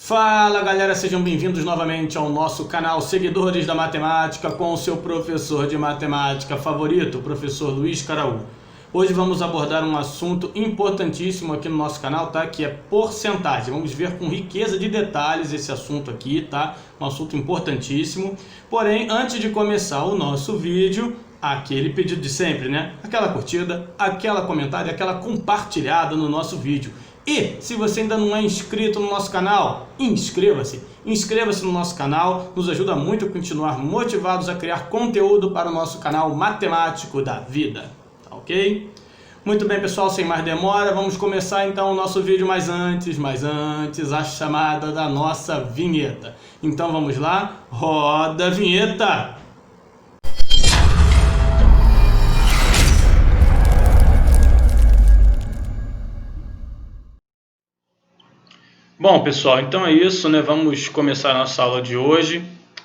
Fala galera, sejam bem-vindos novamente ao nosso canal Seguidores da Matemática com o seu professor de matemática favorito, o professor Luiz Caraú. Hoje vamos abordar um assunto importantíssimo aqui no nosso canal, tá? Que é porcentagem. Vamos ver com riqueza de detalhes esse assunto aqui, tá? Um assunto importantíssimo. Porém, antes de começar o nosso vídeo, aquele pedido de sempre, né? Aquela curtida, aquela comentário, aquela compartilhada no nosso vídeo. E se você ainda não é inscrito no nosso canal, inscreva-se. Inscreva-se no nosso canal, nos ajuda muito a continuar motivados a criar conteúdo para o nosso canal Matemático da Vida. Tá ok? Muito bem, pessoal, sem mais demora, vamos começar então o nosso vídeo, mas antes, a chamada da nossa vinheta. Então vamos lá, roda a vinheta! Bom, pessoal, então é isso, né? Vamos começar a nossa aula de hoje,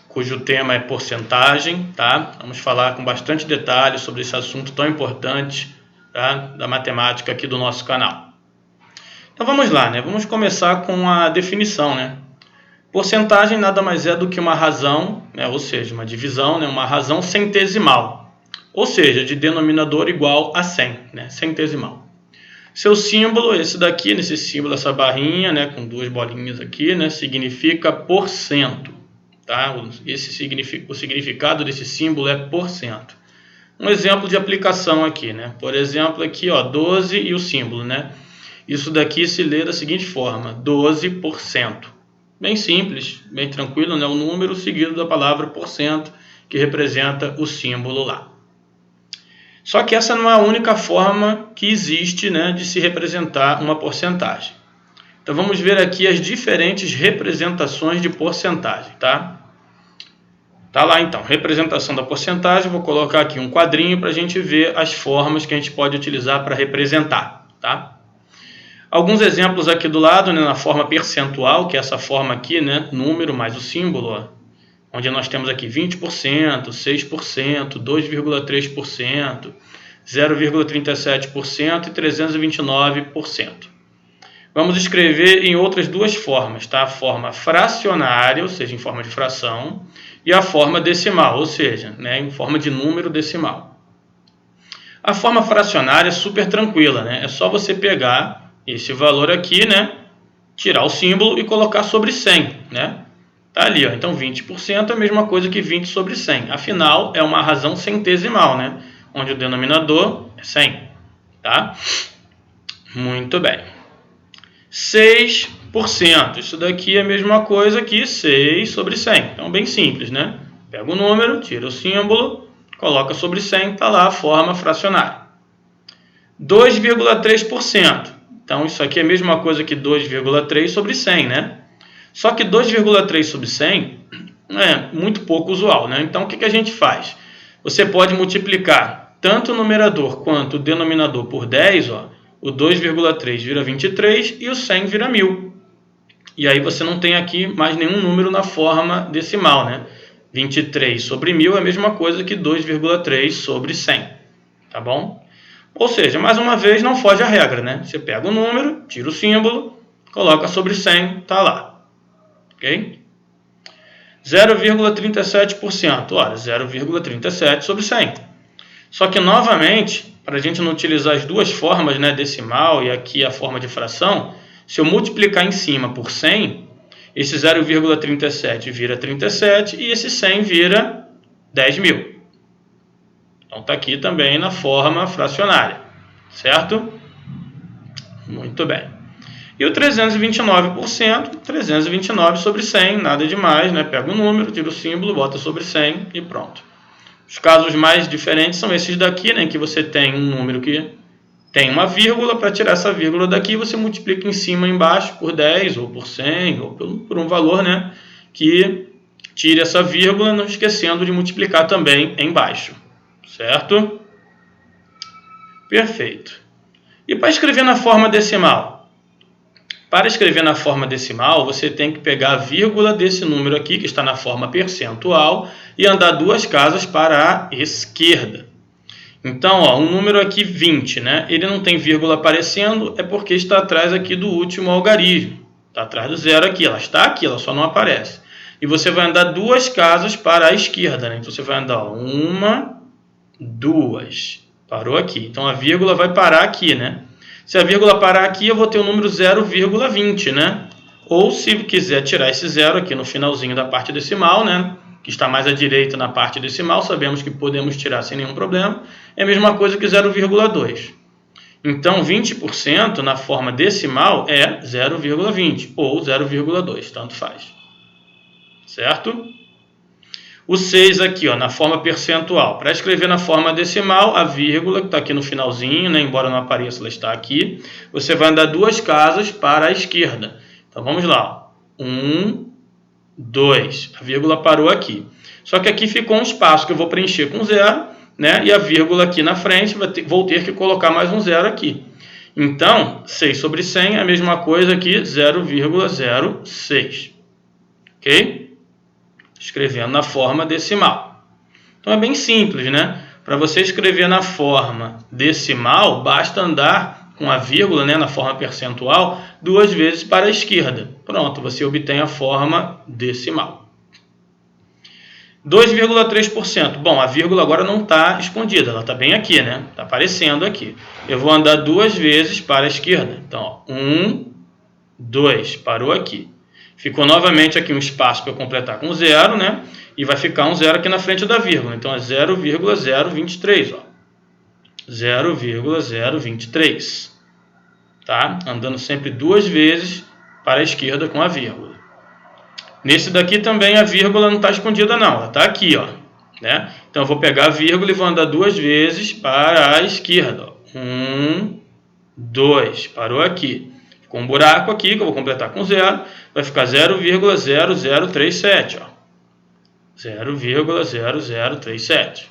cujo tema é porcentagem, tá? Vamos falar com bastante detalhe sobre esse assunto tão importante, tá? Da matemática aqui do nosso canal. Então vamos lá, né? Vamos começar com a definição, né? Porcentagem nada mais é do que uma razão, né? Ou seja, uma divisão, né? Uma razão centesimal, ou seja, de denominador igual a 100, né? Centesimal. Seu símbolo, esse daqui, nesse símbolo, essa barrinha, né, com duas bolinhas aqui, né, significa porcento, tá? O significado desse símbolo é porcento. Um exemplo de aplicação aqui, né? Por exemplo, aqui, ó, 12 e o símbolo, né? Isso daqui se lê da seguinte forma, 12%. Bem simples, bem tranquilo, né? O número seguido da palavra porcento, que representa o símbolo lá. Só que essa não é a única forma que existe, né, de se representar uma porcentagem. Então vamos ver aqui as diferentes representações de porcentagem, tá? Tá lá então, representação da porcentagem, vou colocar aqui um quadrinho para a gente ver as formas que a gente pode utilizar para representar, tá? Alguns exemplos aqui do lado, né, na forma percentual, que é essa forma aqui, né, número mais o símbolo, ó. Onde nós temos aqui 20%, 6%, 2,3%, 0,37% e 329%. Vamos escrever em outras duas formas, tá? A forma fracionária, ou seja, em forma de fração, e a forma decimal, ou seja, né, em forma de número decimal. A forma fracionária é super tranquila, né? É só você pegar esse valor aqui, né, tirar o símbolo e colocar sobre 100, né? Tá ali, ó. Então 20% é a mesma coisa que 20 sobre 100. Afinal, é uma razão centesimal, né? Onde o denominador é 100, tá? Muito bem. 6%. Isso daqui é a mesma coisa que 6 sobre 100. Então, bem simples, né? Pega o número, tira o símbolo, coloca sobre 100, tá lá a forma fracionária. 2,3%. Então, isso aqui é a mesma coisa que 2,3 sobre 100, né? Só que 2,3 sobre 100 é muito pouco usual, né? Então, o que a gente faz? Você pode multiplicar tanto o numerador quanto o denominador por 10, ó. O 2,3 vira 23 e o 100 vira 1000. E aí você não tem aqui mais nenhum número na forma decimal, né? 23 sobre 1000 é a mesma coisa que 2,3 sobre 100, tá bom? Ou seja, mais uma vez, não foge à regra, né? Você pega o número, tira o símbolo, coloca sobre 100, tá lá. Ok? 0,37%. Olha, 0,37 sobre 100. Só que, novamente, para a gente não utilizar as duas formas, né, decimal e aqui a forma de fração, se eu multiplicar em cima por 100, esse 0,37 vira 37 e esse 100 vira 10.000. Então, está aqui também na forma fracionária. Certo? Muito bem. E o 329%, 329 sobre 100, nada demais, né? Pega o número, tira o símbolo, bota sobre 100 e pronto. Os casos mais diferentes são esses daqui, né? Que você tem um número que tem uma vírgula, para tirar essa vírgula daqui, você multiplica em cima e embaixo por 10, ou por 100, ou por um valor, né? Que tire essa vírgula, não esquecendo de multiplicar também embaixo. Certo? Perfeito. E para escrever na forma decimal? Para escrever na forma decimal, você tem que pegar a vírgula desse número aqui, que está na forma percentual, e andar duas casas para a esquerda. Então, ó, um número aqui 20, né? Ele não tem vírgula aparecendo, é porque está atrás aqui do último algarismo. Está atrás do zero aqui, ela está aqui, ela só não aparece. E você vai andar 2 casas para a esquerda, né? Então você vai andar 1, 2. Parou aqui. Então a vírgula vai parar aqui, né? Se a vírgula parar aqui, eu vou ter o número 0,20, né? Ou se quiser tirar esse zero aqui no finalzinho da parte decimal, né? Que está mais à direita na parte decimal, sabemos que podemos tirar sem nenhum problema. É a mesma coisa que 0,2. Então 20% na forma decimal é 0,20 ou 0,2, tanto faz. Certo? O 6 aqui, ó, na forma percentual. Para escrever na forma decimal, a vírgula, que está aqui no finalzinho, né, embora não apareça, ela está aqui. Você vai andar 2 casas para a esquerda. Então, vamos lá. 1, 2. A vírgula parou aqui. Só que aqui ficou um espaço que eu vou preencher com 0, né, e a vírgula aqui na frente, vou ter que colocar mais um 0 aqui. Então, 6 sobre 100 é a mesma coisa que 0,06. Ok? Escrevendo na forma decimal. Então é bem simples, né? Para você escrever na forma decimal, basta andar com a vírgula, né, na forma percentual, 2 vezes para a esquerda. Pronto, você obtém a forma decimal. 2,3%. Bom, a vírgula agora não está escondida, ela está bem aqui, né? Está aparecendo aqui. Eu vou andar 2 vezes para a esquerda. Então, 1, 2, parou aqui. Ficou novamente aqui um espaço para eu completar com 0, né? E vai ficar um 0 aqui na frente da vírgula. Então é 0,023, ó. 0,023. Tá? Andando sempre 2 vezes para a esquerda com a vírgula. Nesse daqui também a vírgula não está escondida não, ela está aqui, ó. Né? Então eu vou pegar a vírgula e vou andar 2 vezes para a esquerda. 1, 2, parou aqui. Com um buraco aqui, que eu vou completar com 0, vai ficar 0,0037, ó. 0,0037.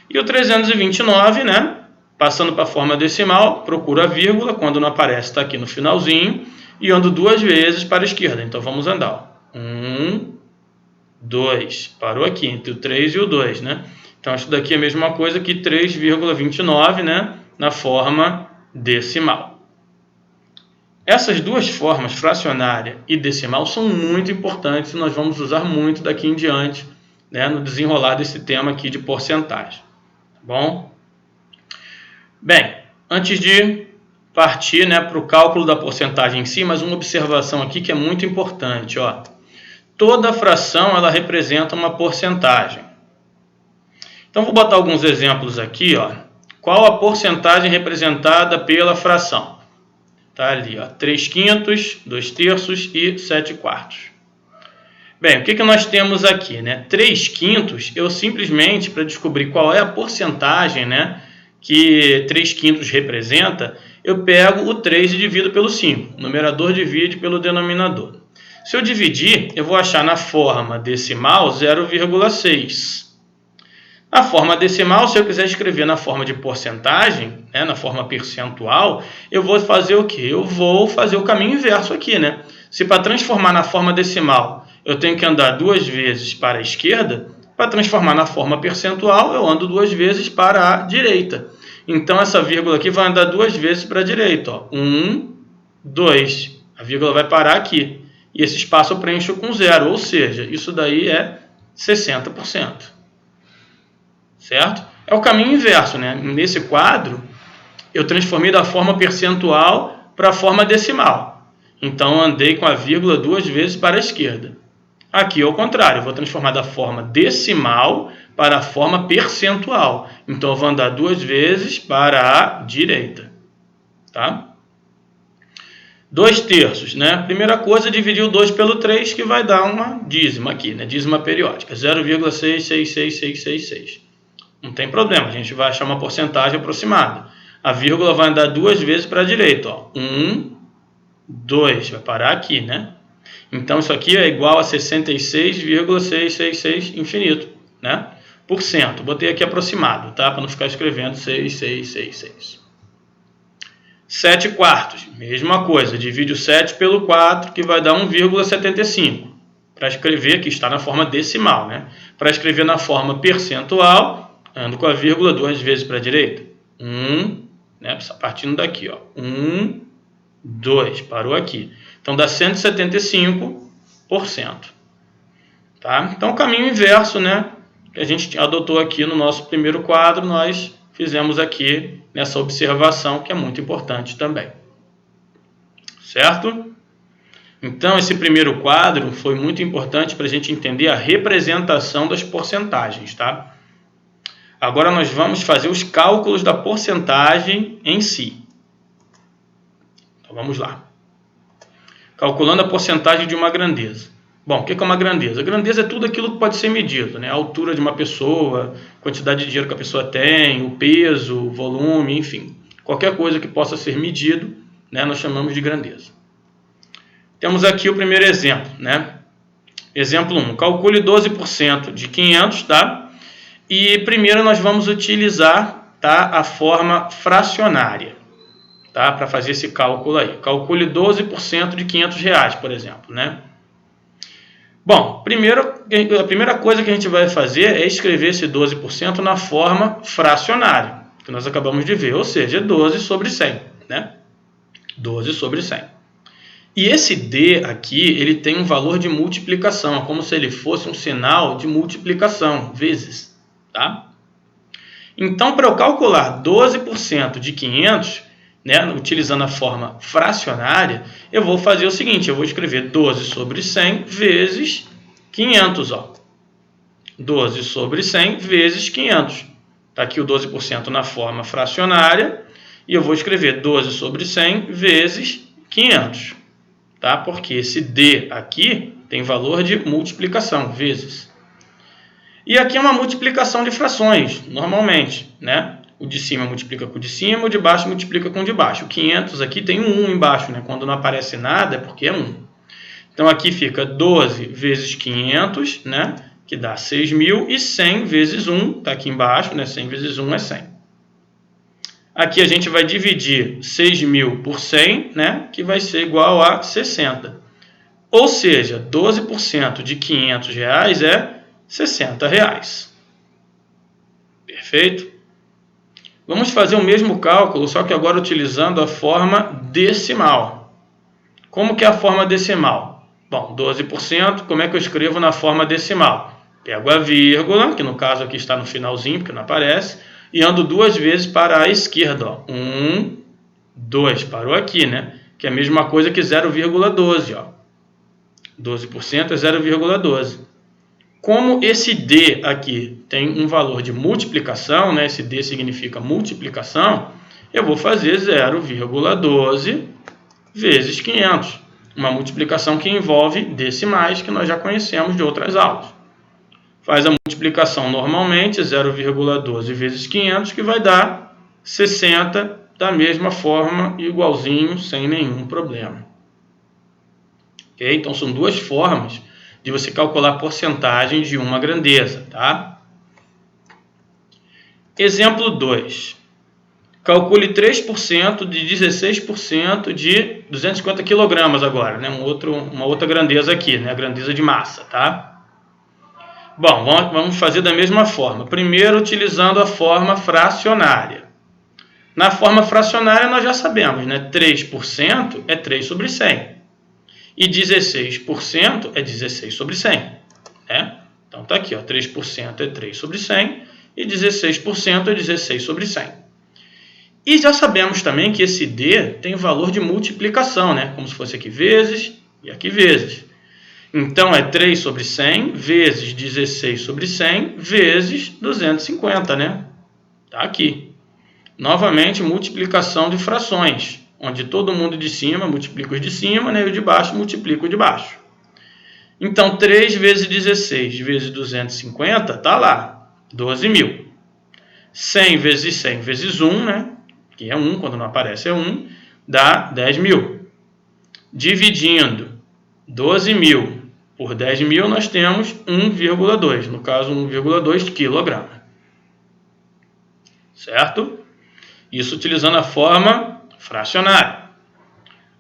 E o 329, né? Passando para a forma decimal, procuro a vírgula, quando não aparece, está aqui no finalzinho, e ando 2 vezes para a esquerda. Então vamos andar, ó. 1, 2, parou aqui, entre o 3 e o 2, né? Então isso daqui é a mesma coisa que 3,29, né? Na forma decimal. Essas duas formas, fracionária e decimal, são muito importantes e nós vamos usar muito daqui em diante, né, no desenrolar desse tema aqui de porcentagem. Tá bom? Bem, antes de partir, né, para o cálculo da porcentagem em si, mas uma observação aqui que é muito importante. Ó. Toda fração ela representa uma porcentagem. Então, vou botar alguns exemplos aqui. Ó. Qual a porcentagem representada pela fração? Tá ali, ó, 3/5, 2/3 e 7/4. Bem, o que nós temos aqui, né? 3/5, eu simplesmente, para descobrir qual é a porcentagem, né, que 3/5 representa, eu pego o 3 e divido pelo 5. O numerador divide pelo denominador. Se eu dividir, eu vou achar na forma decimal 0,6. Na forma decimal, se eu quiser escrever na forma de porcentagem, né, na forma percentual, eu vou fazer o quê? Eu vou fazer o caminho inverso aqui, né? Se para transformar na forma decimal eu tenho que andar 2 vezes para a esquerda, para transformar na forma percentual eu ando 2 vezes para a direita. Então essa vírgula aqui vai andar 2 vezes para a direita. Ó. 1, 2. A vírgula vai parar aqui. E esse espaço eu preencho com 0, ou seja, isso daí é 60%. Certo? É o caminho inverso, né? Nesse quadro, eu transformei da forma percentual para a forma decimal. Então, andei com a vírgula 2 vezes para a esquerda. Aqui é o contrário, eu vou transformar da forma decimal para a forma percentual. Então, eu vou andar 2 vezes para a direita. Tá? 2/3, né? Primeira coisa, dividir o 2 pelo 3, que vai dar uma dízima aqui, né? Dízima periódica, 0,66666. Não tem problema, a gente vai achar uma porcentagem aproximada. A vírgula vai andar 2 vezes para a direita. Ó. 1, 2, vai parar aqui, né? Então, isso aqui é igual a 66,666 infinito, né? Por cento. Botei aqui aproximado, tá? Para não ficar escrevendo 6666. 7/4, mesma coisa. Divide o 7 pelo 4, que vai dar 1,75. Para escrever, que está na forma decimal, né? Para escrever na forma percentual, ando com a vírgula 2 vezes para a direita. 1, né? Partindo daqui, ó. 1, 2, parou aqui. Então dá 175%. Tá? Então o caminho inverso, né, que a gente adotou aqui no nosso primeiro quadro, nós fizemos aqui nessa observação, que é muito importante também. Certo? Então esse primeiro quadro foi muito importante para a gente entender a representação das porcentagens, tá? Agora nós vamos fazer os cálculos da porcentagem em si. Então vamos lá. Calculando a porcentagem de uma grandeza. Bom, o que é uma grandeza? A grandeza é tudo aquilo que pode ser medido, né? A altura de uma pessoa, a quantidade de dinheiro que a pessoa tem, o peso, o volume, enfim. Qualquer coisa que possa ser medido, né, nós chamamos de grandeza. Temos aqui o primeiro exemplo, né? Exemplo 1. Calcule 12% de 500, tá? E primeiro nós vamos utilizar, tá, a forma fracionária, tá? Para fazer esse cálculo aí. Calcule 12% de R$500, por exemplo, né? Bom, a primeira coisa que a gente vai fazer é escrever esse 12% na forma fracionária, que nós acabamos de ver, ou seja, 12 sobre 100, né? 12 sobre 100. E esse D aqui, ele tem um valor de multiplicação, é como se ele fosse um sinal de multiplicação, vezes, tá? Então, para eu calcular 12% de 500, né, utilizando a forma fracionária, eu vou fazer o seguinte, eu vou escrever 12 sobre 100 vezes 500, ó. 12 sobre 100 vezes 500. Está aqui o 12% na forma fracionária, e eu vou escrever 12 sobre 100 vezes 500, tá? Porque esse D aqui tem valor de multiplicação, vezes. E aqui é uma multiplicação de frações, normalmente, né? O de cima multiplica com o de cima, o de baixo multiplica com o de baixo. O 500 aqui tem um 1 embaixo, né? Quando não aparece nada é porque é 1. Então aqui fica 12 vezes 500, né? Que dá 6.000, e 100 vezes 1, está aqui embaixo, né? 100 vezes 1 é 100. Aqui a gente vai dividir 6.000 por 100, né? Que vai ser igual a 60. Ou seja, 12% de R$500 é R$60. Perfeito? Vamos fazer o mesmo cálculo, só que agora utilizando a forma decimal. Como que é a forma decimal? Bom, 12%, como é que eu escrevo na forma decimal? Pego a vírgula, que no caso aqui está no finalzinho, porque não aparece, e ando duas vezes para a esquerda. Ó. 1, 2, parou aqui, né? Que é a mesma coisa que 0,12. 12% é 0,12. Como esse D aqui tem um valor de multiplicação, né? Esse D significa multiplicação, eu vou fazer 0,12 vezes 500. Uma multiplicação que envolve decimais, que nós já conhecemos de outras aulas. Faz a multiplicação normalmente, 0,12 vezes 500, que vai dar 60, da mesma forma, igualzinho, sem nenhum problema. Ok? Então, são duas formas de você calcular a porcentagem de uma grandeza, tá? Exemplo 2. Calcule 3% de 16% de 250 kg agora, né? Uma outra grandeza aqui, né? A grandeza de massa, tá? Bom, vamos fazer da mesma forma. Primeiro, utilizando a forma fracionária. Na forma fracionária, nós já sabemos, né? 3% é 3 sobre 100. E 16% é 16 sobre 100. Né? Então, está aqui, ó, 3% é 3 sobre 100 e 16% é 16 sobre 100. E já sabemos também que esse D tem valor de multiplicação, né? Como se fosse aqui vezes e aqui vezes. Então, é 3 sobre 100 vezes 16 sobre 100 vezes 250, né? Está aqui. Novamente, multiplicação de frações, onde todo mundo de cima multiplica os de cima, né? E o de baixo multiplica o de baixo. Então, 3 vezes 16 vezes 250, está lá, 12.000. 100 vezes 100 vezes 1, né? Que é 1, quando não aparece é 1, dá 10.000. Dividindo 12.000 por 10.000, nós temos 1,2, no caso 1,2 kg. Certo? Isso utilizando a forma fracionária.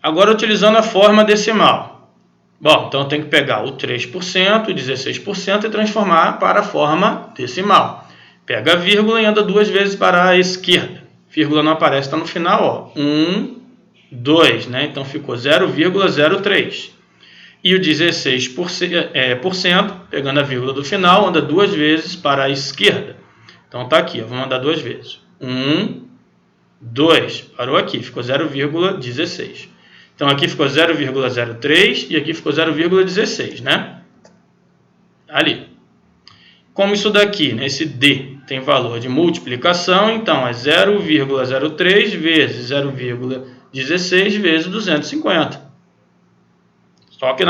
Agora, utilizando a forma decimal. Bom, então eu tenho que pegar o 3%, o 16% e transformar para a forma decimal. Pega a vírgula e anda duas vezes para a esquerda. Vírgula não aparece, está no final, ó. 1, 2, né? Então ficou 0,03. E o 16%, pegando a vírgula do final, anda 2 vezes para a esquerda. Então está aqui, vamos andar 2 vezes. 1, 2, parou aqui, ficou 0,16. Então aqui ficou 0,03 e aqui ficou 0,16, né? Ali. Como isso daqui, né, esse D tem valor de multiplicação, então é 0,03 vezes 0,16 vezes 250. Só que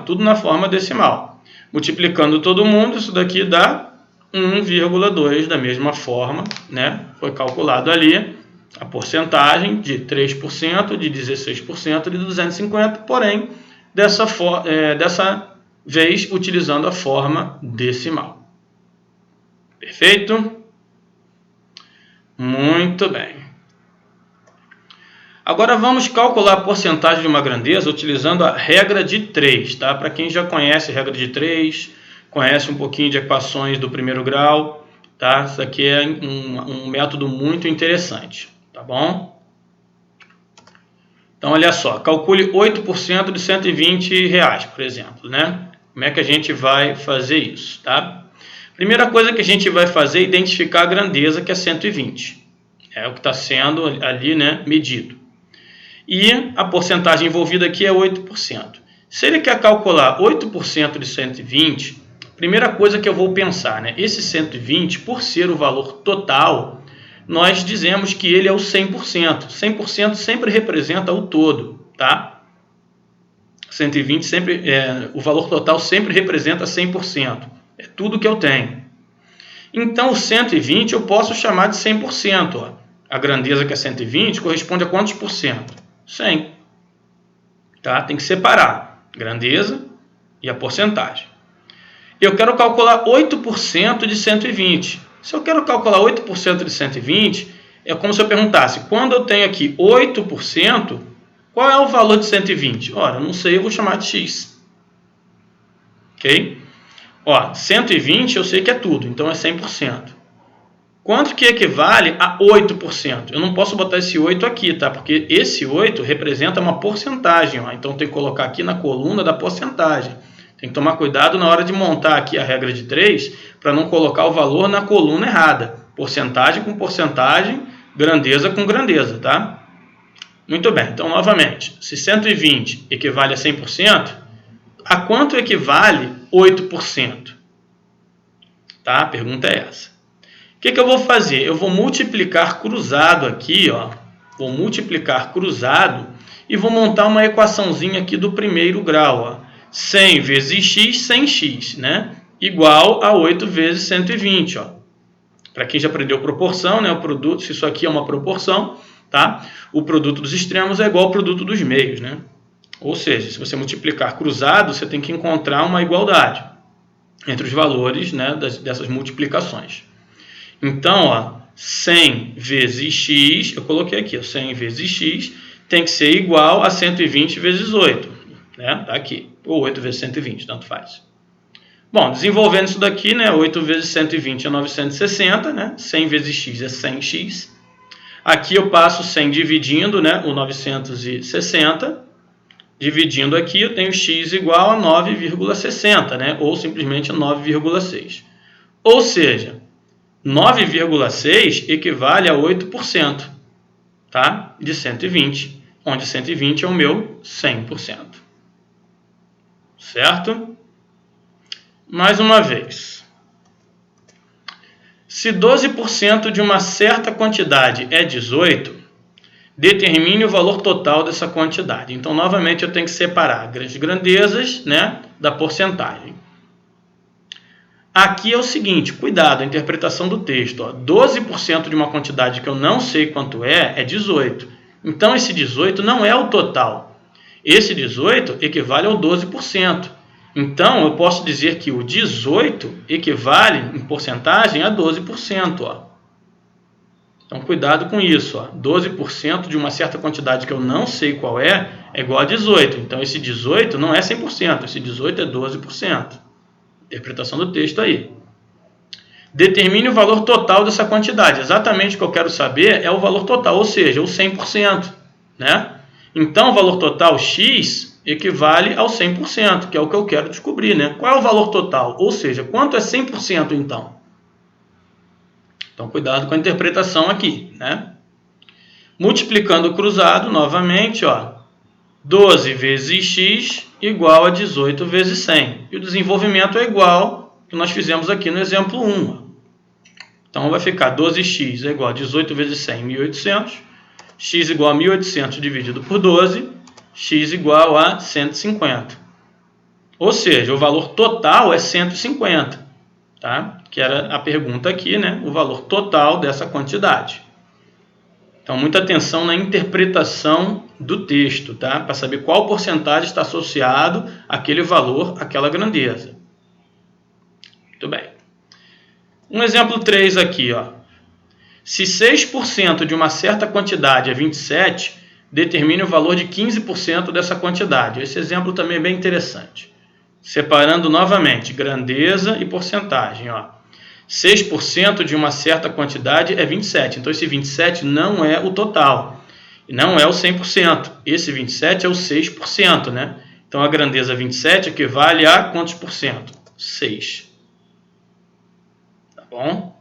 tudo na forma decimal. Multiplicando todo mundo, isso daqui dá 1,2 da mesma forma, né? Foi calculado ali a porcentagem de 3%, de 16%, de 250, porém, dessa vez utilizando a forma decimal. Perfeito? Muito bem. Agora vamos calcular a porcentagem de uma grandeza utilizando a regra de 3, tá? Para quem já conhece a regra de 3, conhece um pouquinho de equações do primeiro grau, tá? Isso aqui é um método muito interessante, tá bom? Então, olha só, calcule 8% de R$120, por exemplo, né? Como é que a gente vai fazer isso, tá? Primeira coisa que a gente vai fazer é identificar a grandeza, que é 120. É o que está sendo ali, né, medido. E a porcentagem envolvida aqui é 8%. Se ele quer calcular 8% de 120, primeira coisa que eu vou pensar, né, esse 120, por ser o valor total, nós dizemos que ele é o 100%. 100% sempre representa o todo, tá? 120 sempre, o valor total sempre representa 100%. É tudo que eu tenho. Então, o 120 eu posso chamar de 100%. Ó. A grandeza, que é 120, corresponde a quantos por cento? 100. Tá? Tem que separar a grandeza e a porcentagem. Eu quero calcular 8% de 120. Se eu quero calcular 8% de 120, é como se eu perguntasse, quando eu tenho aqui 8%, qual é o valor de 120? Ora, eu não sei, eu vou chamar de x. Ok? Ó, 120 eu sei que é tudo, então é 100%. Quanto que equivale a 8%? Eu não posso botar esse 8 aqui, tá? Porque esse 8 representa uma porcentagem, ó. Então tem que colocar aqui na coluna da porcentagem. Tem que tomar cuidado na hora de montar aqui a regra de 3 para não colocar o valor na coluna errada. Porcentagem com porcentagem, grandeza com grandeza, tá? Muito bem, então novamente, se 120 equivale a 100%, a quanto equivale 8%? Tá? A pergunta é essa. O que eu vou fazer? Eu vou multiplicar cruzado aqui, ó. Vou multiplicar cruzado e vou montar uma equaçãozinha aqui do primeiro grau, ó. 100 vezes x, 100x, né? Igual a 8 vezes 120, ó. Para quem já aprendeu proporção, né? O produto, se isso aqui é uma proporção, tá? O produto dos extremos é igual ao produto dos meios, né? Ou seja, se você multiplicar cruzado, você tem que encontrar uma igualdade entre os valores, né, dessas multiplicações. Então, ó, 100 vezes x, eu coloquei aqui, ó, 100 vezes x tem que ser igual a 120 vezes 8. Né? Tá aqui, ou 8 vezes 120, tanto faz. Bom, desenvolvendo isso daqui, né, 8 vezes 120 é 960, né? 100 vezes x é 100x. Aqui eu passo 100 dividindo, né, o 960. Dividindo aqui, eu tenho x igual a 9,60, né? Ou simplesmente a 9,6. Ou seja, 9,6 equivale a 8%, tá? De 120, onde 120 é o meu 100%. Certo? Mais uma vez. Se 12% de uma certa quantidade é 18, determine o valor total dessa quantidade. Então, novamente, eu tenho que separar as grandezas, né, da porcentagem. Aqui é o seguinte, cuidado, a interpretação do texto. Ó, 12% de uma quantidade que eu não sei quanto é 18. Então, esse 18 não é o total. Esse 18 equivale ao 12%. Então, eu posso dizer que o 18 equivale, em porcentagem, a 12%. Ó. Então, cuidado com isso. Ó. 12% de uma certa quantidade que eu não sei qual é igual a 18. Então, esse 18 não é 100%. Esse 18 é 12%. Interpretação do texto aí. Determine o valor total dessa quantidade. Exatamente o que eu quero saber é o valor total, ou seja, o 100%. Né? Então, o valor total x equivale ao 100%, que é o que eu quero descobrir, né? Qual é o valor total? Ou seja, quanto é 100% então? Então, cuidado com a interpretação aqui, né? Multiplicando o cruzado, novamente, ó, 12 vezes x igual a 18 vezes 100. E o desenvolvimento é igual ao que nós fizemos aqui no exemplo 1. Então, vai ficar 12x é igual a 18 vezes 100, 1.800. X igual a 1.800 dividido por 12. X igual a 150. Ou seja, o valor total é 150. Tá? Que era a pergunta aqui, né? O valor total dessa quantidade. Então, muita atenção na interpretação do texto, tá? Para saber qual porcentagem está associado àquele valor, àquela grandeza. Muito bem. Um exemplo 3 aqui, ó. Se 6% de uma certa quantidade é 27, determine o valor de 15% dessa quantidade. Esse exemplo também é bem interessante. Separando novamente grandeza e porcentagem, ó. 6% de uma certa quantidade é 27. Então, esse 27 não é o total. E não é o 100%. Esse 27 é o 6%, né? Então, a grandeza 27 equivale a quantos por cento? 6. Tá bom?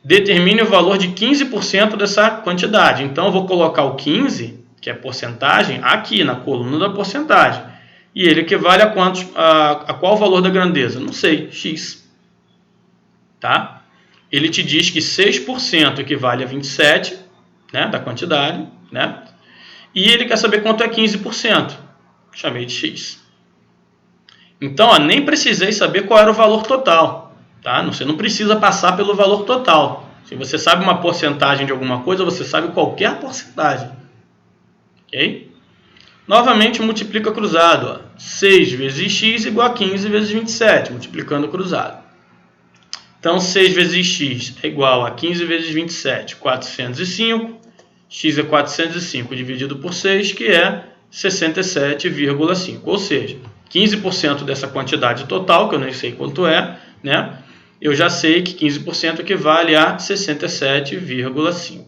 Determine o valor de 15% dessa quantidade. Então, eu vou colocar o 15, que é porcentagem, aqui na coluna da porcentagem. E ele equivale a quantos? A qual o valor da grandeza? Não sei, x. Tá? Ele te diz que 6% equivale a 27, né, da quantidade, né? E ele quer saber quanto é 15%. Chamei de x. Então, ó, nem precisei saber qual era o valor total. Tá? Você não precisa passar pelo valor total. Se você sabe uma porcentagem de alguma coisa, você sabe qualquer porcentagem. Ok? Novamente, multiplica cruzado. Ó. 6 vezes x igual a 15 vezes 27, multiplicando cruzado. Então, 6 vezes x é igual a 15 vezes 27, 405. X é 405 dividido por 6, que é 67,5. Ou seja, 15% dessa quantidade total, que eu nem sei quanto é, né? Eu já sei que 15% equivale a 67,5.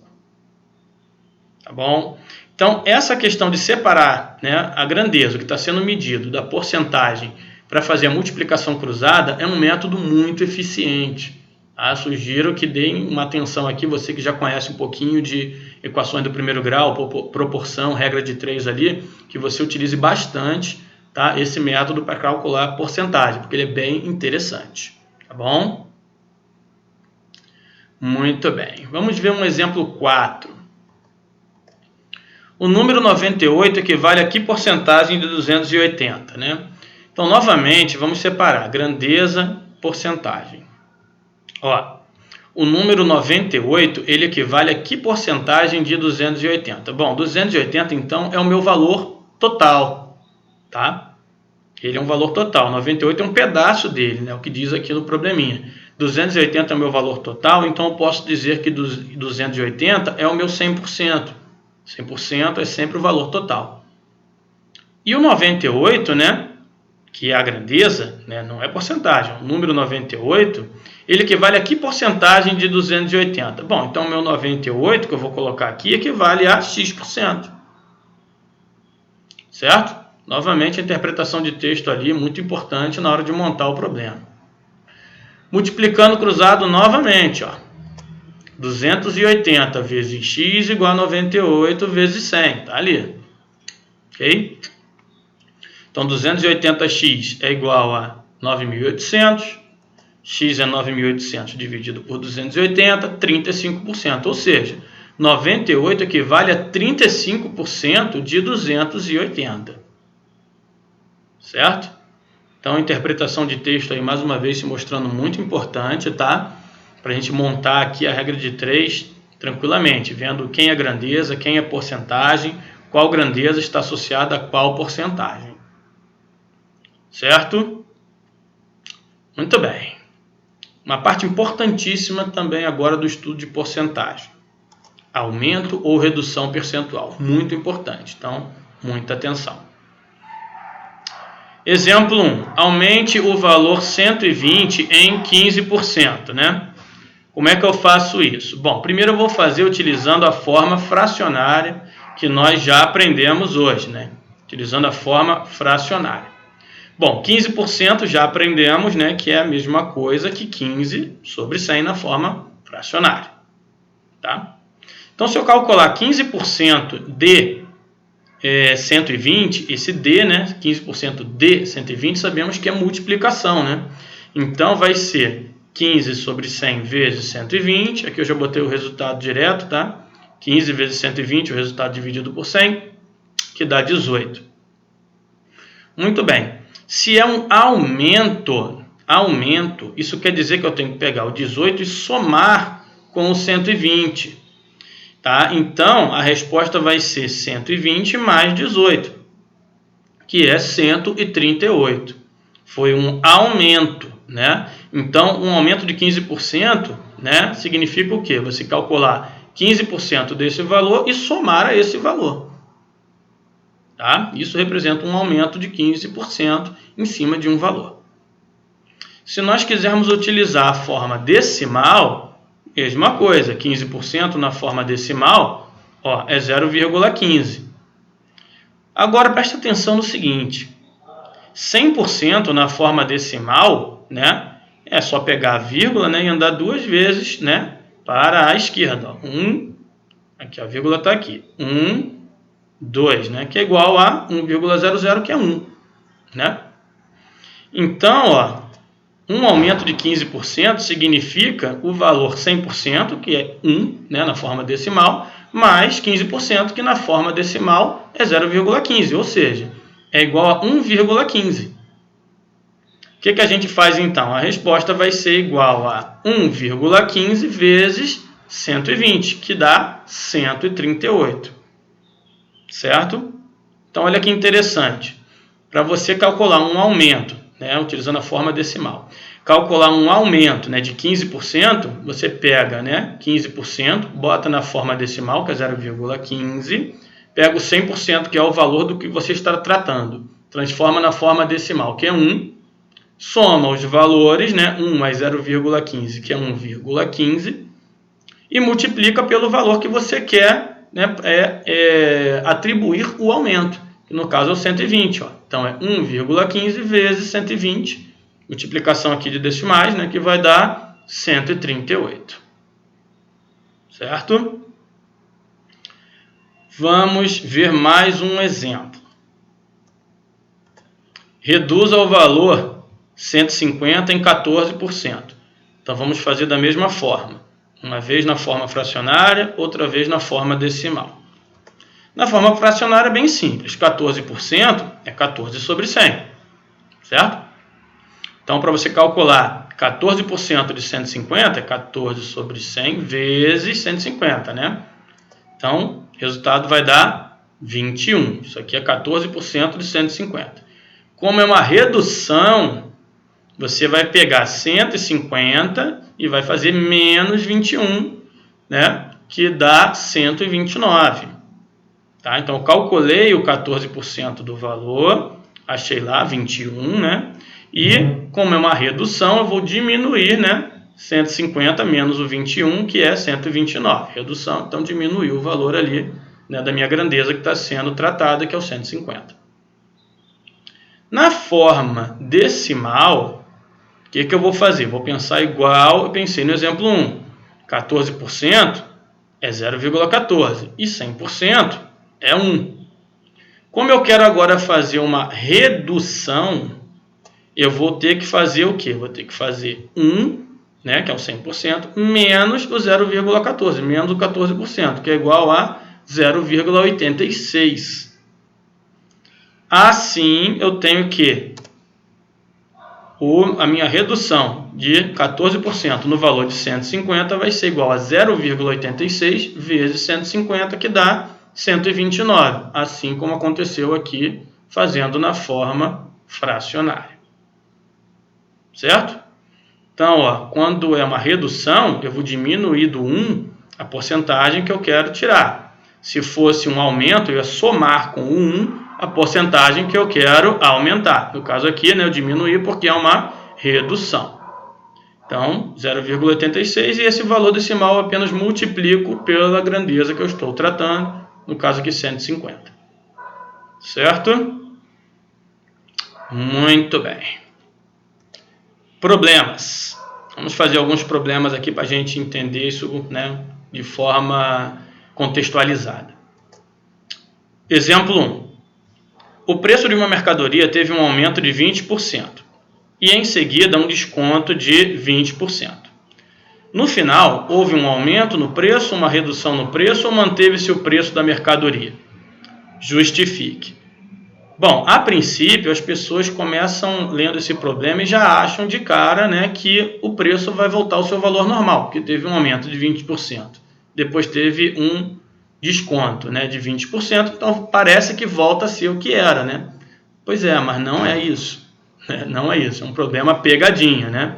Tá bom? Então, essa questão de separar, né, a grandeza, o que está sendo medido, da porcentagem para fazer a multiplicação cruzada é um método muito eficiente. Tá? Sugiro que deem uma atenção aqui, você que já conhece um pouquinho de equações do primeiro grau, proporção, regra de 3 ali, que você utilize bastante, tá, esse método para calcular a porcentagem, porque ele é bem interessante. Tá bom? Muito bem. Vamos ver um exemplo 4. O número 98 equivale a que porcentagem de 280, né? Então, novamente, vamos separar grandeza, porcentagem. Ó, o número 98, ele equivale a que porcentagem de 280? Bom, 280, então, é o meu valor total, tá? Ele é um valor total. 98 é um pedaço dele, né? O que diz aqui no probleminha. 280 é o meu valor total, então eu posso dizer que 280 é o meu 100%. 100% é sempre o valor total. E o 98, né? Que é a grandeza, né, não é porcentagem, o número 98, ele equivale a que porcentagem de 280? Bom, então o meu 98, que eu vou colocar aqui, equivale a x%. Certo? Novamente, a interpretação de texto ali é muito importante na hora de montar o problema. Multiplicando cruzado novamente, ó. 280 vezes x igual a 98 vezes 100, tá ali. Ok? Então, 280x é igual a 9.800, x é 9.800 dividido por 280, 35%. Ou seja, 98 equivale a 35% de 280. Certo? Então, a interpretação de texto aí, mais uma vez, se mostrando muito importante, tá? Para a gente montar aqui a regra de 3 tranquilamente, vendo quem é grandeza, quem é porcentagem, qual grandeza está associada a qual porcentagem. Certo? Muito bem. Uma parte importantíssima também agora do estudo de porcentagem. Aumento ou redução percentual. Muito importante. Então, muita atenção. Exemplo 1. Aumente o valor 120 em 15%, né? Como é que eu faço isso? Bom, primeiro eu vou fazer utilizando a forma fracionária que nós já aprendemos hoje, né? Utilizando a forma fracionária. Bom, 15% já aprendemos, né, que é a mesma coisa que 15 sobre 100 na forma fracionária. Tá? Então, se eu calcular 15% de 120, esse D, né, 15% de 120, sabemos que é multiplicação, né? Então, vai ser 15 sobre 100 vezes 120. Aqui eu já botei o resultado direto, tá? 15 vezes 120, o resultado dividido por 100, que dá 18. Muito bem. Se é um aumento, isso quer dizer que eu tenho que pegar o 18 e somar com o 120. Tá? Então, a resposta vai ser 120 mais 18, que é 138. Foi um aumento, né? Então, um aumento de 15%, né, significa o quê? Você calcular 15% desse valor e somar a esse valor. Tá? Isso representa um aumento de 15% em cima de um valor. Se nós quisermos utilizar a forma decimal, mesma coisa, 15% na forma decimal, ó, é 0,15. Agora, presta atenção no seguinte, 100% na forma decimal, né, é só pegar a vírgula, né, e andar duas vezes, né, para a esquerda. Aqui a vírgula está aqui, 2, né, que é igual a 1,00, que é 1. Né? Então, ó, um aumento de 15% significa o valor 100%, que é 1, né, na forma decimal, mais 15%, que na forma decimal é 0,15, ou seja, é igual a 1,15. O que a gente faz então? A resposta vai ser igual a 1,15 vezes 120, que dá 138. Certo? Então, olha que interessante. Para você calcular um aumento, né, utilizando a forma decimal, calcular um aumento, né, de 15%, você pega, né, 15%, bota na forma decimal, que é 0,15, pega o 100%, que é o valor do que você está tratando, transforma na forma decimal, que é 1, soma os valores, né, 1 mais 0,15, que é 1,15, e multiplica pelo valor que você quer, né, atribuir o aumento, que no caso é o 120. Ó. Então, é 1,15 vezes 120, multiplicação aqui de decimais, né, que vai dar 138. Certo? Vamos ver mais um exemplo. Reduza o valor 150 em 14%. Então, vamos fazer da mesma forma. Uma vez na forma fracionária, outra vez na forma decimal. Na forma fracionária é bem simples. 14% é 14 sobre 100. Certo? Então, para você calcular 14% de 150, é 14 sobre 100 vezes 150, né? Então, o resultado vai dar 21. Isso aqui é 14% de 150. Como é uma redução, você vai pegar 150 e vai fazer menos 21, né? Que dá 129. Tá? Então, eu calculei o 14% do valor, achei lá 21, né? E, como é uma redução, eu vou diminuir, né? 150 menos o 21, que é 129. Redução, então diminuiu o valor ali, né, da minha grandeza que está sendo tratada, que é o 150. Na forma decimal, o que eu vou fazer? Vou pensar igual eu pensei no exemplo 1. 14% é 0,14 e 100% é 1. Como eu quero agora fazer uma redução, eu vou ter que fazer o quê? Vou ter que fazer 1, né, que é o 100%, menos o 0,14, menos o 14%, que é igual a 0,86. Assim, eu tenho que a minha redução de 14% no valor de 150 vai ser igual a 0,86 vezes 150, que dá 129, assim como aconteceu aqui, fazendo na forma fracionária. Certo? Então, ó, quando é uma redução, eu vou diminuir do 1 a porcentagem que eu quero tirar. Se fosse um aumento, eu ia somar com o 1 a porcentagem que eu quero aumentar. No caso aqui, né, eu diminuí porque é uma redução. Então, 0,86, e esse valor decimal eu apenas multiplico pela grandeza que eu estou tratando, no caso aqui 150. Certo? Muito bem. Problemas. Vamos fazer alguns problemas aqui para a gente entender isso, né, de forma contextualizada. Exemplo 1. O preço de uma mercadoria teve um aumento de 20% e em seguida um desconto de 20%. No final, houve um aumento no preço, uma redução no preço ou manteve-se o preço da mercadoria? Justifique. Bom, a princípio as pessoas começam lendo esse problema e já acham de cara, né, que o preço vai voltar ao seu valor normal, que teve um aumento de 20%. Depois teve um desconto, né, de 20%, então parece que volta a ser o que era, né? Pois é, mas não é isso. Não é isso, é um problema pegadinha, né?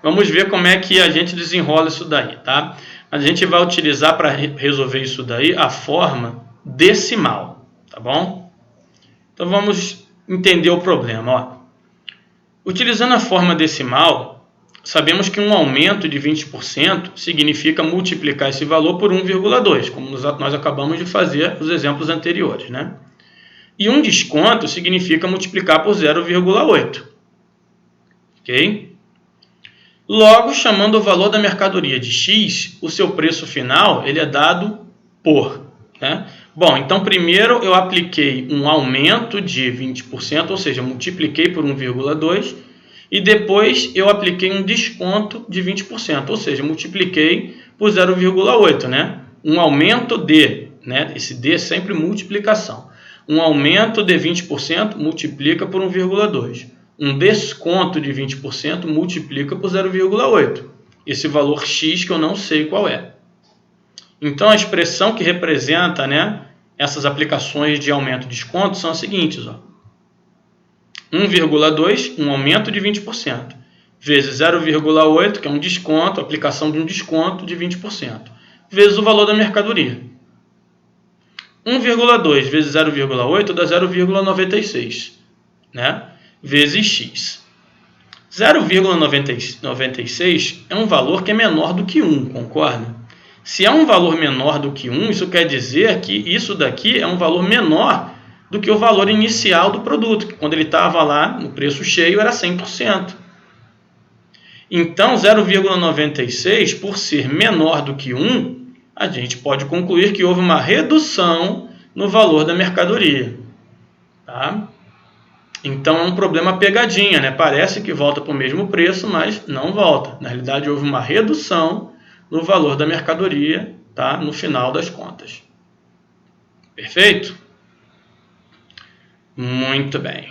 Vamos ver como é que a gente desenrola isso daí, tá? A gente vai utilizar para resolver isso daí a forma decimal, tá bom? Então vamos entender o problema, ó. Utilizando a forma decimal, sabemos que um aumento de 20% significa multiplicar esse valor por 1,2, como nós acabamos de fazer nos exemplos anteriores, né? E um desconto significa multiplicar por 0,8. Ok? Logo, chamando o valor da mercadoria de X, o seu preço final ele é dado por, né? Bom, então primeiro eu apliquei um aumento de 20%, ou seja, multipliquei por 1,2, e depois eu apliquei um desconto de 20%, ou seja, multipliquei por 0,8, né? Um aumento de, né? Esse D é sempre multiplicação. Um aumento de 20% multiplica por 1,2. Um desconto de 20% multiplica por 0,8. Esse valor X que eu não sei qual é. Então, a expressão que representa, né, essas aplicações de aumento e desconto são as seguintes. Ó. 1,2, um aumento de 20%, vezes 0,8, que é um desconto, aplicação de um desconto de 20%, vezes o valor da mercadoria. 1,2 vezes 0,8 dá 0,96, né? Vezes X. 0,96 é um valor que é menor do que 1, concorda? Se é um valor menor do que 1, isso quer dizer que isso daqui é um valor menor do que o valor inicial do produto, que quando ele estava lá no preço cheio era 100%. Então, 0,96, por ser menor do que 1, a gente pode concluir que houve uma redução no valor da mercadoria. Tá? Então, é um problema pegadinha, né? Parece que volta para o mesmo preço, mas não volta. Na realidade, houve uma redução no valor da mercadoria, tá? No final das contas. Perfeito? Muito bem.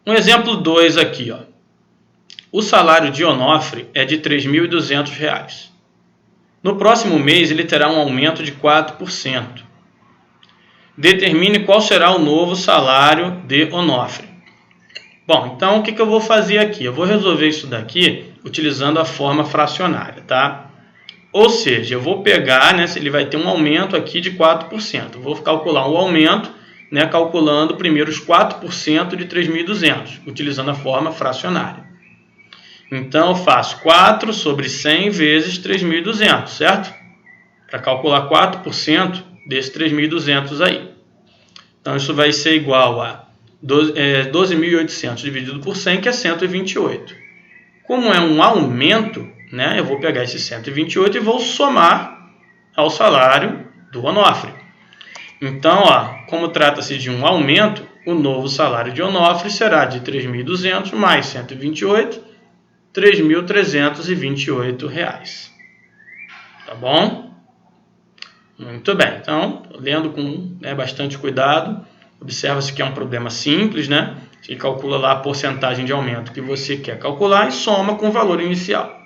Um exemplo 2 aqui, ó. O salário de Onofre é de R$ 3.200. No próximo mês, ele terá um aumento de 4%. Determine qual será o novo salário de Onofre. Bom, então o que eu vou fazer aqui? Eu vou resolver isso daqui utilizando a forma fracionária, tá? Ou seja, eu vou pegar, né, se ele vai ter um aumento aqui de 4%. Eu vou calcular o aumento, né, calculando primeiro os 4% de 3.200, utilizando a forma fracionária. Então, eu faço 4 sobre 100 vezes 3.200, certo? Para calcular 4% desses 3.200 aí. Então, isso vai ser igual a 12.800 dividido por 100, que é 128. Como é um aumento, né, eu vou pegar esse 128 e vou somar ao salário do Onofre. Então, ó, como trata-se de um aumento, o novo salário de Onofre será de 3.200 mais 128, R$ 3.328. Tá bom? Muito bem. Então, lendo com bastante cuidado, observa-se que é um problema simples, né? Você calcula lá a porcentagem de aumento que você quer calcular e soma com o valor inicial.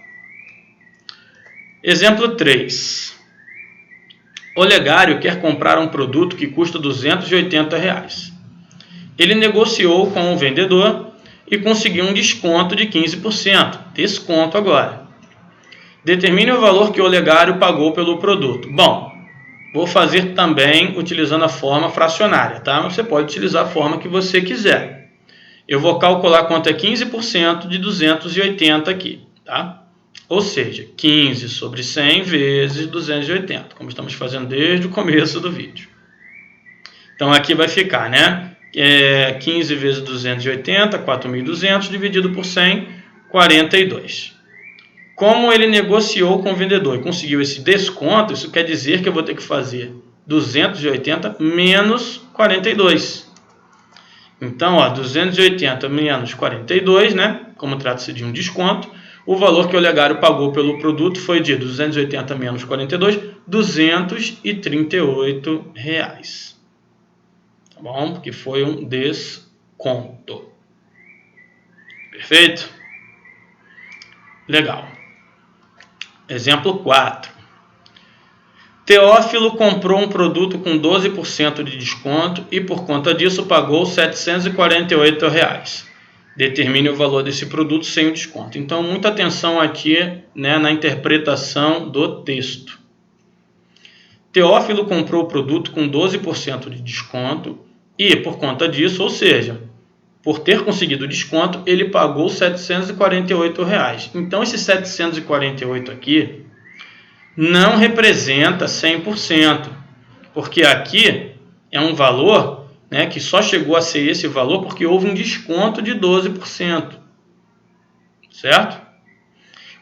Exemplo 3. Olegário quer comprar um produto que custa R$ 280. Ele negociou com o vendedor e conseguiu um desconto de 15%. Desconto agora. Determine o valor que o olegário pagou pelo produto. Bom, vou fazer também utilizando a forma fracionária, tá? Você pode utilizar a forma que você quiser. Eu vou calcular quanto é 15% de 280 aqui, tá? Ou seja, 15 sobre 100 vezes 280, como estamos fazendo desde o começo do vídeo. Então aqui vai ficar, né? 15 vezes 280, 4.200, dividido por 100, 42. Como ele negociou com o vendedor e conseguiu esse desconto, isso quer dizer que eu vou ter que fazer 280 menos 42. Então, 280 menos 42, né? Como trata-se de um desconto, o valor que o Olegário pagou pelo produto foi de 280 menos 42, R$ 238. Tá bom? Porque foi um desconto. Perfeito? Legal. Exemplo 4. Teófilo comprou um produto com 12% de desconto e por conta disso pagou R$ 748. Determine o valor desse produto sem o desconto. Então, muita atenção aqui, né, na interpretação do texto. Teófilo comprou o produto com 12% de desconto e por conta disso, ou seja, por ter conseguido o desconto, ele pagou R$ 748. Então, esse 748 aqui não representa 100%, porque aqui é um valor, né, que só chegou a ser esse valor porque houve um desconto de 12%, certo?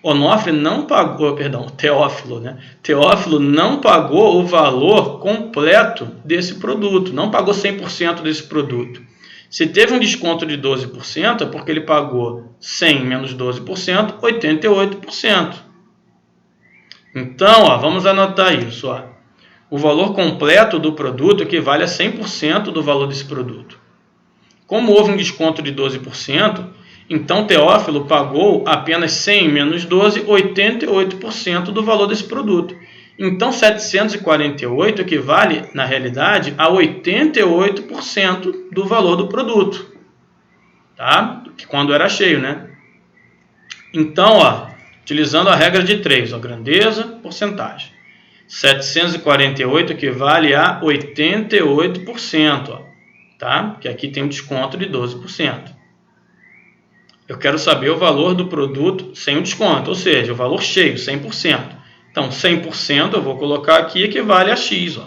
Onofre não pagou, Teófilo, né? Teófilo não pagou o valor completo desse produto, não pagou 100% desse produto. Se teve um desconto de 12%, é porque ele pagou 100 menos 12%, 88%. Então, vamos anotar isso. O valor completo do produto equivale a 100% do valor desse produto. Como houve um desconto de 12%, então Teófilo pagou apenas 100 menos 12, 88% do valor desse produto. Então, 748 equivale, na realidade, a 88% do valor do produto. Tá? Quando era cheio, né? Então, utilizando a regra de 3, grandeza, porcentagem. 748 equivale a 88%, tá? Que aqui tem um desconto de 12%. Eu quero saber o valor do produto sem o desconto, ou seja, o valor cheio, 100%. Então, 100% eu vou colocar aqui equivale a X,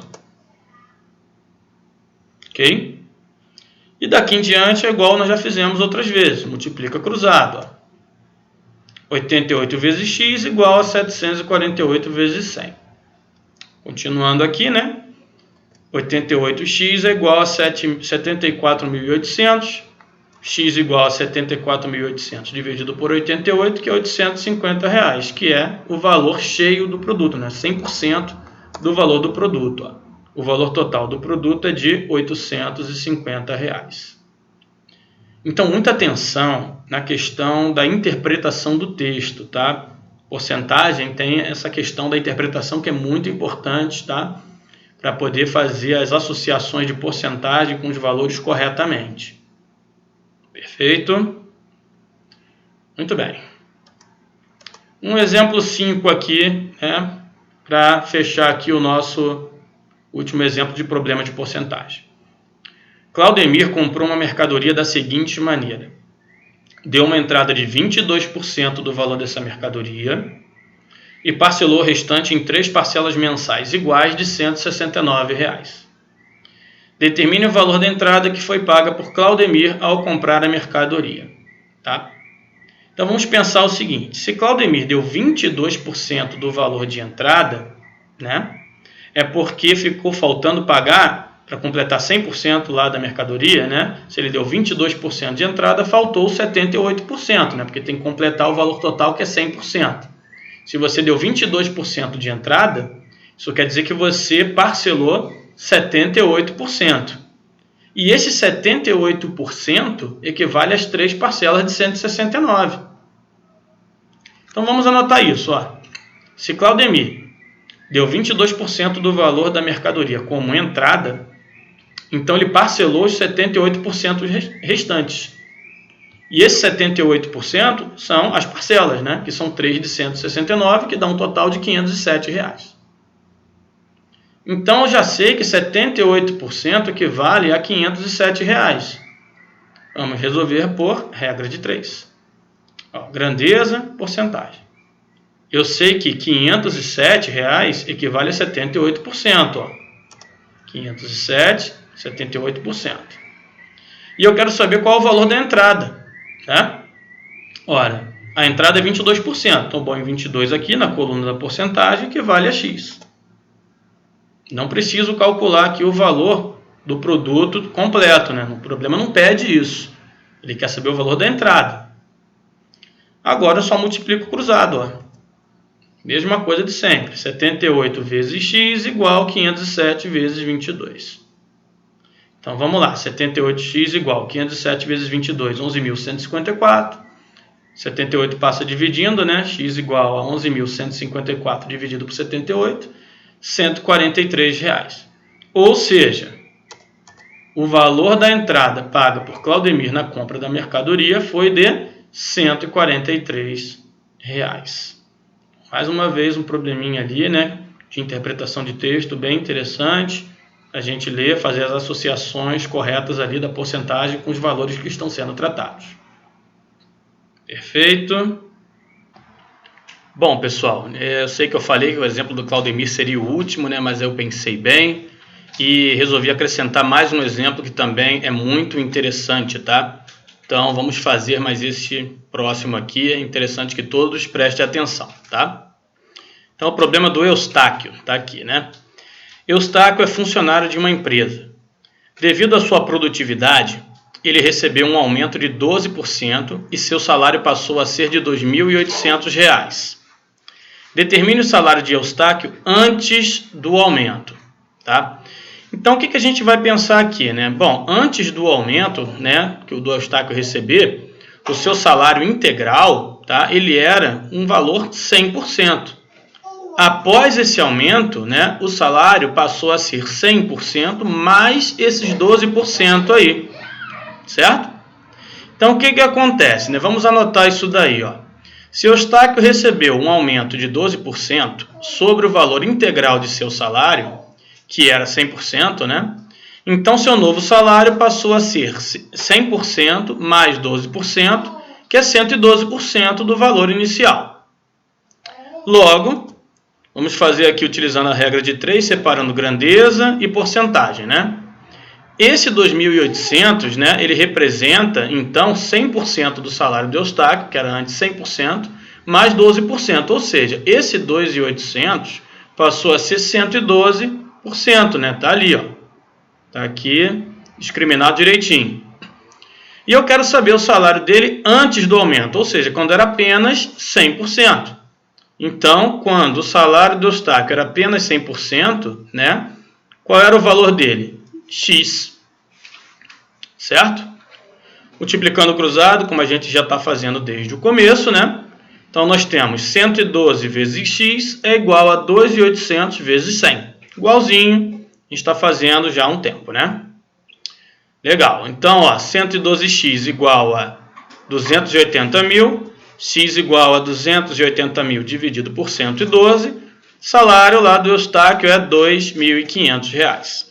ok? E daqui em diante é igual nós já fizemos outras vezes, multiplica cruzado, 88 vezes X igual a 748 vezes 100. Continuando aqui, né? 88x é igual a 74.800. X igual a 74.800 dividido por 88, que é R$ 850, que é o valor cheio do produto, né? 100% do valor do produto. O valor total do produto é de R$ 850. Então, muita atenção na questão da interpretação do texto, tá? Porcentagem tem essa questão da interpretação que é muito importante, tá? Para poder fazer as associações de porcentagem com os valores corretamente. Perfeito? Muito bem. Um exemplo 5 aqui, né? Para fechar aqui o nosso último exemplo de problema de porcentagem. Claudemir comprou uma mercadoria da seguinte maneira. Deu uma entrada de 22% do valor dessa mercadoria e parcelou o restante em 3 parcelas mensais iguais de R$ 169. Determine o valor da entrada que foi paga por Claudemir ao comprar a mercadoria. Tá? Então vamos pensar o seguinte, se Claudemir deu 22% do valor de entrada, né, é porque ficou faltando pagar, para completar 100% lá da mercadoria, né, se ele deu 22% de entrada, faltou 78%, né, porque tem que completar o valor total que é 100%. Se você deu 22% de entrada, isso quer dizer que você parcelou 78%. E esse 78% equivale às 3 parcelas de 169. Então vamos anotar isso. Se Claudemir deu 22% do valor da mercadoria como entrada, então ele parcelou os 78% restantes. E esses 78% são as parcelas, né? Que são 3 de 169, que dá um total de R$ 507. Então, eu já sei que 78% equivale a R$ 507. Vamos resolver por regra de 3. Grandeza, porcentagem. eu sei que R$ 507 equivale a 78%. Ó. 507, 78%. E eu quero saber qual é o valor da entrada. Tá? Ora, a entrada é 22%. Então, bom, em 22 aqui, na coluna da porcentagem, equivale a X. Não preciso calcular aqui o valor do produto completo, né? O problema não pede isso. Ele quer saber o valor da entrada. Agora eu só multiplico cruzado, ó. Mesma coisa de sempre. 78 vezes x igual 507 vezes 22. Então vamos lá. 78x igual 507 vezes 22, 11.154. 78 passa dividindo, né? X igual a 11.154 dividido por 78, R$ 143. Ou seja, o valor da entrada paga por Claudemir na compra da mercadoria foi de R$ 143. Mais uma vez um probleminha ali, né, de interpretação de texto bem interessante. A gente ler, fazer as associações corretas ali da porcentagem com os valores que estão sendo tratados. Perfeito. Bom, pessoal, eu sei que eu falei que o exemplo do Claudemir seria o último, né, mas eu pensei bem e resolvi acrescentar mais um exemplo que também é muito interessante, tá? Então, vamos fazer mais esse próximo aqui. É interessante que todos prestem atenção, tá? Então, o problema do Eustáquio tá aqui, né? Eustáquio é funcionário de uma empresa. Devido à sua produtividade, ele recebeu um aumento de 12% e seu salário passou a ser de R$ 2.800. Determine o salário de Eustáquio antes do aumento, tá? Então, o que a gente vai pensar aqui, né? Bom, antes do aumento, né, que o do Eustáquio receber, o seu salário integral, tá, ele era um valor 100%. Após esse aumento, né, o salário passou a ser 100% mais esses 12% aí, certo? Então, o que acontece, né? Vamos anotar isso daí, ó. Se o Eustáquio recebeu um aumento de 12% sobre o valor integral de seu salário, que era 100%, né? Então, seu novo salário passou a ser 100% mais 12%, que é 112% do valor inicial. Logo, vamos fazer aqui utilizando a regra de 3, separando grandeza e porcentagem, né? Esse 2.800, né, ele representa, então, 100% do salário do Eustáquio, que era antes 100%, mais 12%. Ou seja, esse 2.800 passou a ser 112%, né? Tá ali, ó. Tá aqui discriminado direitinho. E eu quero saber o salário dele antes do aumento, ou seja, quando era apenas 100%. Então, quando o salário do Eustáquio era apenas 100%, né? Qual era o valor dele? X. Certo? Multiplicando cruzado, como a gente já está fazendo desde o começo, né? Então, nós temos 112 vezes x é igual a 2.800 vezes 100. Igualzinho, a gente está fazendo já há um tempo, né? Legal. Então, ó, 112x igual a 280 mil, x igual a 280 mil dividido por 112, salário lá do Eustáquio é R$ 2.500.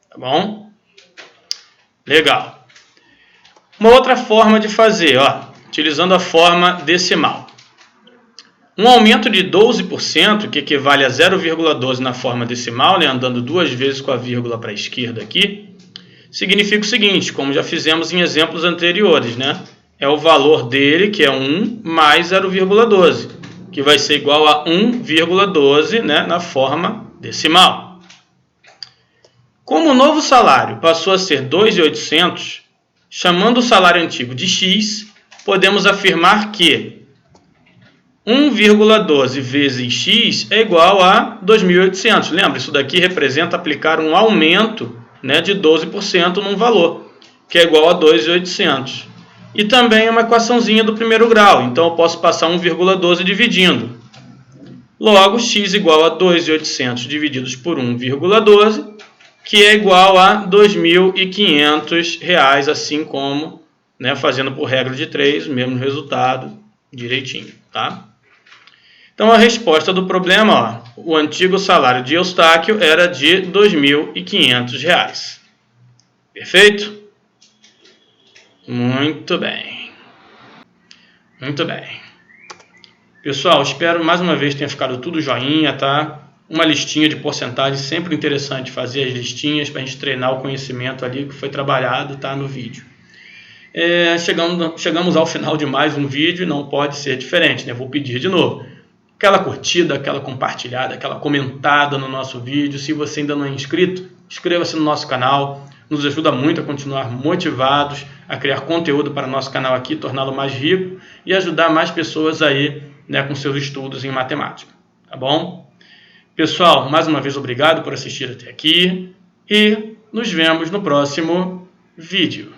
Tá bom? Legal. Uma outra forma de fazer, ó, utilizando a forma decimal. Um aumento de 12%, que equivale a 0,12 na forma decimal, né, andando duas vezes com a vírgula para a esquerda aqui, significa o seguinte, como já fizemos em exemplos anteriores, né? É o valor dele, que é 1, mais 0,12, que vai ser igual a 1,12, né, na forma decimal. Como o novo salário passou a ser 2.800, chamando o salário antigo de x, podemos afirmar que 1,12 vezes x é igual a 2.800. Lembra, isso daqui representa aplicar um aumento, né, de 12% num valor, que é igual a 2.800. E também é uma equaçãozinha do primeiro grau, então eu posso passar 1,12 dividindo. Logo, x igual a 2.800 divididos por 1,12, que é igual a R$ 2.500, assim como, né, fazendo por regra de 3, o mesmo resultado direitinho, tá? Então, a resposta do problema, ó, o antigo salário de Eustáquio era de R$ 2.500. Perfeito? Muito bem. Muito bem. Pessoal, espero mais uma vez tenha ficado tudo joinha, tá? Uma listinha de porcentagem, sempre interessante fazer as listinhas para a gente treinar o conhecimento ali que foi trabalhado, tá, no vídeo. Chegamos ao final de mais um vídeo e não pode ser diferente, né? Vou pedir de novo. Aquela curtida, aquela compartilhada, aquela comentada no nosso vídeo. Se você ainda não é inscrito, inscreva-se no nosso canal. Nos ajuda muito a continuar motivados, a criar conteúdo para o nosso canal aqui, torná-lo mais rico e ajudar mais pessoas aí, né, com seus estudos em matemática. Tá bom? Pessoal, mais uma vez obrigado por assistir até aqui e nos vemos no próximo vídeo.